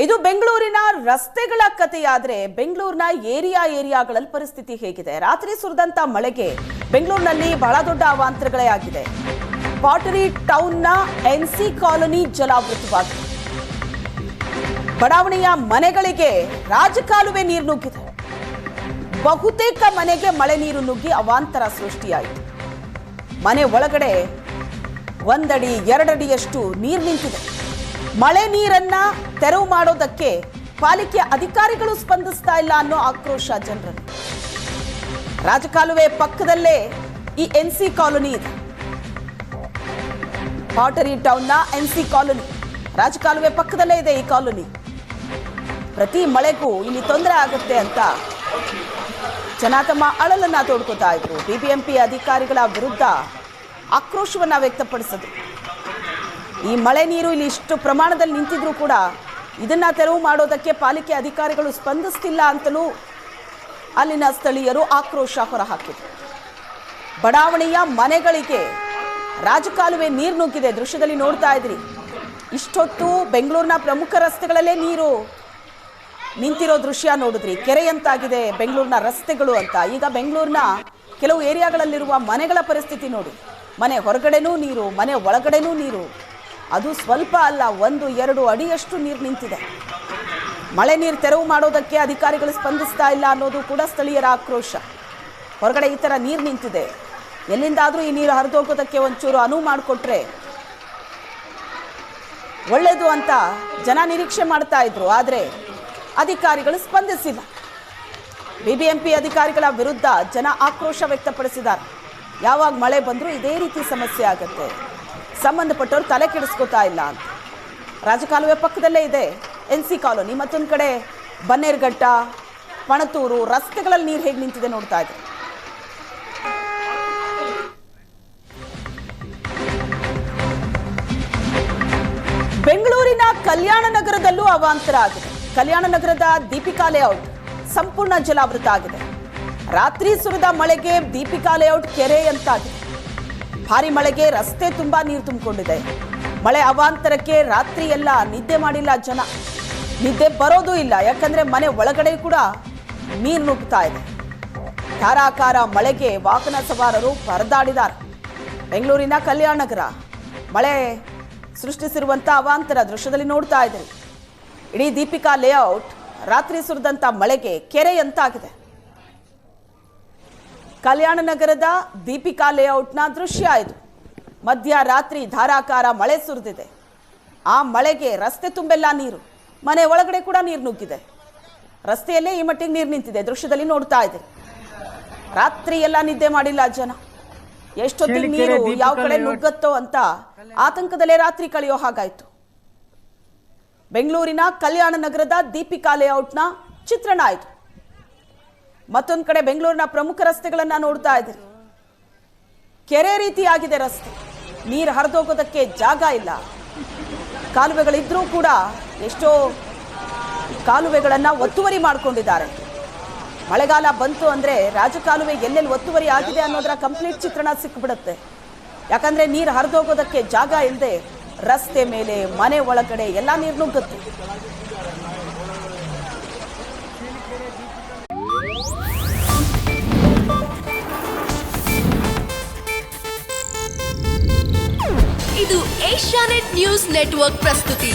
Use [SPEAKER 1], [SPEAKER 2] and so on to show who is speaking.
[SPEAKER 1] ಇದು ಬೆಂಗಳೂರಿನ ರಸ್ತೆಗಳ ಕಥೆಯಾದ್ರೆ ಬೆಂಗಳೂರಿನ ಏರಿಯಾಗಳಲ್ಲಿ ಪರಿಸ್ಥಿತಿ ಹೇಗಿದೆ? ರಾತ್ರಿ ಸುರಿದಂತ ಮಳೆಗೆ ಬೆಂಗಳೂರಿನಲ್ಲಿ ಬಹಳ ದೊಡ್ಡ ಅವಾಂತರಗಳೇ ಆಗಿದೆ. ಪಾಟರಿ ಟೌನ್ನ ಎನ್ಸಿ ಕಾಲೋನಿ ಜಲಾವೃತವಾಗಿದೆ. ಬಡಾವಣೆಯ ಮನೆಗಳಿಗೆ ರಾಜಕಾಲುವೆ ನೀರು ನುಗ್ಗಿದೆ. ಬಹುತೇಕ ಮನೆಗೆ ಮಳೆ ನೀರು ನುಗ್ಗಿ ಅವಾಂತರ ಸೃಷ್ಟಿಯಾಯಿತು. ಮನೆ ಒಳಗಡೆ 1 ಅಡಿ 2 ಅಡಿಯಷ್ಟು ನೀರು ನಿಂತಿದೆ. ಮಳೆ ನೀರನ್ನ ತೆರವು ಮಾಡೋದಕ್ಕೆ ಪಾಲಿಕೆ ಅಧಿಕಾರಿಗಳು ಸ್ಪಂದಿಸ್ತಾ ಇಲ್ಲ ಅನ್ನೋ ಆಕ್ರೋಶ ಜನರಲ್ಲಿ. ರಾಜಕಾಲುವೆ ಪಕ್ಕದಲ್ಲೇ ಈ ಎನ್ಸಿ ಕಾಲೋನಿ ಇದೆ. ಪಾಟರಿ ಟೌನ್ನ ಎನ್ಸಿ ಕಾಲೋನಿ ರಾಜಕಾಲುವೆ ಪಕ್ಕದಲ್ಲೇ ಇದೆ. ಈ ಕಾಲೋನಿ ಪ್ರತಿ ಮಳೆಗೂ ಇಲ್ಲಿ ತೊಂದರೆ ಆಗುತ್ತೆ ಅಂತ ಜನ ತಮ್ಮ ಅಳಲನ್ನ ತೋಡ್ಕೋತಾ ಇದ್ರು. ಬಿಬಿಎಂಪಿ ಅಧಿಕಾರಿಗಳ ವಿರುದ್ಧ ಆಕ್ರೋಶವನ್ನ ವ್ಯಕ್ತಪಡಿಸಿದ್ರು. ಈ ಮಳೆ ನೀರು ಇಲ್ಲಿ ಇಷ್ಟು ಪ್ರಮಾಣದಲ್ಲಿ ನಿಂತಿದ್ರು ಕೂಡ ಇದನ್ನ ತೆರವು ಮಾಡೋದಕ್ಕೆ ಪಾಲಿಕೆ ಅಧಿಕಾರಿಗಳು ಸ್ಪಂದಿಸ್ತಿಲ್ಲ ಅಂತಲೂ ಅಲ್ಲಿನ ಸ್ಥಳೀಯರು ಆಕ್ರೋಶ ಹೊರಹಾಕಿದ್ರು. ಬಡಾವಣೆಯ ಮನೆಗಳಿಗೆ ರಾಜಕಾಲುವೆ ನೀರು ನುಗ್ಗಿದೆ. ದೃಶ್ಯದಲ್ಲಿ ನೋಡ್ತಾ ಇದ್ರಿ. ಇಷ್ಟೊತ್ತು ಬೆಂಗಳೂರಿನ ಪ್ರಮುಖ ರಸ್ತೆಗಳಲ್ಲೇ ನೀರು ನಿಂತಿರೋ ದೃಶ್ಯ ನೋಡಿದ್ರಿ. ಕೆರೆಯಂತಾಗಿದೆ ಬೆಂಗಳೂರಿನ ರಸ್ತೆಗಳು ಅಂತ. ಈಗ ಬೆಂಗಳೂರಿನ ಕೆಲವು ಏರಿಯಾಗಳಲ್ಲಿರುವ ಮನೆಗಳ ಪರಿಸ್ಥಿತಿ ನೋಡಿ. ಮನೆ ಹೊರಗಡೆನೂ ನೀರು, ಮನೆ ಒಳಗಡೆನೂ ನೀರು. ಅದು ಸ್ವಲ್ಪ ಅಲ್ಲ, 1-2 ಅಡಿಯಷ್ಟು ನೀರು ನಿಂತಿದೆ. ಮಳೆ ನೀರು ತೆರವು ಮಾಡೋದಕ್ಕೆ ಅಧಿಕಾರಿಗಳು ಸ್ಪಂದಿಸ್ತಾ ಇಲ್ಲ ಅನ್ನೋದು ಕೂಡ ಸ್ಥಳೀಯರ ಆಕ್ರೋಶ. ಹೊರಗಡೆ ಈ ಥರ ನೀರು ನಿಂತಿದೆ, ಎಲ್ಲಿಂದಾದರೂ ಈ ನೀರು ಹರಿದೋಗೋದಕ್ಕೆ ಒಂಚೂರು ಅನುವು ಮಾಡಿಕೊಟ್ರೆ ಒಳ್ಳೆಯದು ಅಂತ ಜನ ನಿರೀಕ್ಷೆ ಮಾಡ್ತಾ ಇದ್ರು. ಆದರೆ ಅಧಿಕಾರಿಗಳು ಸ್ಪಂದಿಸಿಲ್ಲ. ಬಿಬಿಎಂಪಿ ಅಧಿಕಾರಿಗಳ ವಿರುದ್ಧ ಜನ ಆಕ್ರೋಶ ವ್ಯಕ್ತಪಡಿಸಿದ್ದಾರೆ. ಯಾವಾಗ ಮಳೆ ಬಂದರೂ ಇದೇ ರೀತಿ ಸಮಸ್ಯೆ ಆಗುತ್ತೆ, ಸಂಬಂಧಪಟ್ಟವರು ತಲೆ ಕೆಡಿಸ್ಕೋತಾ ಇಲ್ಲ ಅಂತ. ರಾಜಕಾಲುವೆ ಪಕ್ಕದಲ್ಲೇ ಇದೆ ಎನ್ಸಿ ಕಾಲೋನಿ. ಮತ್ತೊಂದು ಕಡೆ ಬನ್ನೇರುಘಟ್ಟ, ಪಣತೂರು ರಸ್ತೆಗಳಲ್ಲಿ ನೀರು ಹೇಗೆ ನಿಂತಿದೆ ನೋಡ್ತಾ ಇದೆ. ಬೆಂಗಳೂರಿನ ಕಲ್ಯಾಣ ನಗರದಲ್ಲೂ ಅವಾಂತರ ಆಗಿದೆ. ಕಲ್ಯಾಣ ನಗರದ ದೀಪಿಕಾ ಲೇಔಟ್ ಸಂಪೂರ್ಣ ಜಲಾವೃತ ಆಗಿದೆ. ರಾತ್ರಿ ಸುರಿದ ಮಳೆಗೆ ದೀಪಿಕಾ ಲೇಔಟ್ ಕೆರೆ ಅಂತಾಗಿದೆ. ಭಾರಿ ಮಳೆಗೆ ರಸ್ತೆ ತುಂಬಾ ನೀರು ತುಂಬಿಕೊಂಡಿದೆ. ಮಳೆ ಅವಾಂತರಕ್ಕೆ ರಾತ್ರಿ ಎಲ್ಲ ನಿದ್ದೆ ಮಾಡಿಲ್ಲ ಜನ. ನಿದ್ದೆ ಬರೋದು ಇಲ್ಲ, ಯಾಕಂದ್ರೆ ಮನೆ ಒಳಗಡೆ ಕೂಡ ನೀರು ನುಗ್ತಾ ಇದೆ. ಧಾರಾಕಾರ ಮಳೆಗೆ ವಾಹನ ಸವಾರರು ಪರದಾಡಿದ್ದಾರೆ. ಬೆಂಗಳೂರಿನ ಕಲ್ಯಾಣ ನಗರ ಮಳೆ ಸೃಷ್ಟಿಸಿರುವಂಥ ಅವಾಂತರ ದೃಶ್ಯದಲ್ಲಿ ನೋಡ್ತಾ ಇದ್ದೀರಿ. ಇಡೀ ದೀಪಿಕಾ ಲೇಔಟ್ ರಾತ್ರಿ ಸುರಿದಂಥ ಮಳೆಗೆ ಕೆರೆಯಂತಾಗಿದೆ. ಕಲ್ಯಾಣ ನಗರದ ದೀಪಿಕಾ ಲೇಔಟ್ನ ದೃಶ್ಯ ಇದು. ಮಧ್ಯರಾತ್ರಿ ಧಾರಾಕಾರ ಮಳೆ ಸುರಿದಿದೆ. ಆ ಮಳೆಗೆ ರಸ್ತೆ ತುಂಬೆಲ್ಲ ನೀರು, ಮನೆ ಒಳಗಡೆ ಕೂಡ ನೀರು ನುಗ್ಗಿದೆ. ರಸ್ತೆಯಲ್ಲೇ ಈ ಮಟ್ಟಿಗೆ ನೀರು ನಿಂತಿದೆ. ದೃಶ್ಯದಲ್ಲಿ ನೋಡ್ತಾ ಇದ್ದೀರಿ. ರಾತ್ರಿ ಎಲ್ಲ ನಿದ್ದೆ ಮಾಡಿಲ್ಲ ಜನ. ಎಷ್ಟೊತ್ತಿಗೆ ನೀರು ಯಾವ ಕಡೆ ನುಗ್ಗತ್ತೋ ಅಂತ ಆತಂಕದಲ್ಲೇ ರಾತ್ರಿ ಕಳೆಯೋ ಹಾಗಾಯ್ತು. ಬೆಂಗಳೂರಿನ ಕಲ್ಯಾಣ ನಗರದ ದೀಪಿಕಾ ಲೇಔಟ್ನ ಚಿತ್ರಣ ಆಯಿತು. ಮತ್ತೊಂದು ಕಡೆ ಬೆಂಗಳೂರಿನ ಪ್ರಮುಖ ರಸ್ತೆಗಳನ್ನ ನೋಡ್ತಾ ಇದ್ದೀರಿ. ಕೆರೆ ರೀತಿಯಾಗಿದೆ ರಸ್ತೆ. ನೀರು ಹರಿದೋಗೋದಕ್ಕೆ ಜಾಗ ಇಲ್ಲ. ಕಾಲುವೆಗಳಿದ್ರೂ ಕೂಡ ಎಷ್ಟೋ ಕಾಲುವೆಗಳನ್ನ ಒತ್ತುವರಿ ಮಾಡಿಕೊಂಡಿದ್ದಾರೆ. ಮಳೆಗಾಲ ಬಂತು ಅಂದ್ರೆ ರಾಜಕಾಲುವೆ ಎಲ್ಲೆಲ್ಲಿ ಒತ್ತುವರಿ ಆಗಿದೆ ಅನ್ನೋದರ ಕಂಪ್ಲೀಟ್ ಚಿತ್ರಣ ಸಿಕ್ಬಿಡುತ್ತೆ. ಯಾಕಂದ್ರೆ ನೀರು ಹರಿದೋಗೋದಕ್ಕೆ ಜಾಗ ಇಲ್ಲದೆ ರಸ್ತೆ ಮೇಲೆ, ಮನೆ ಒಳಗಡೆ ಎಲ್ಲ ನೀರು ನುಗ್ಗುತ್ತೆ.
[SPEAKER 2] ಇದು ಏಷ್ಯಾನೆಟ್ ನ್ಯೂಸ್ ನೆಟ್ವರ್ಕ್ ಪ್ರಸ್ತುತಿ.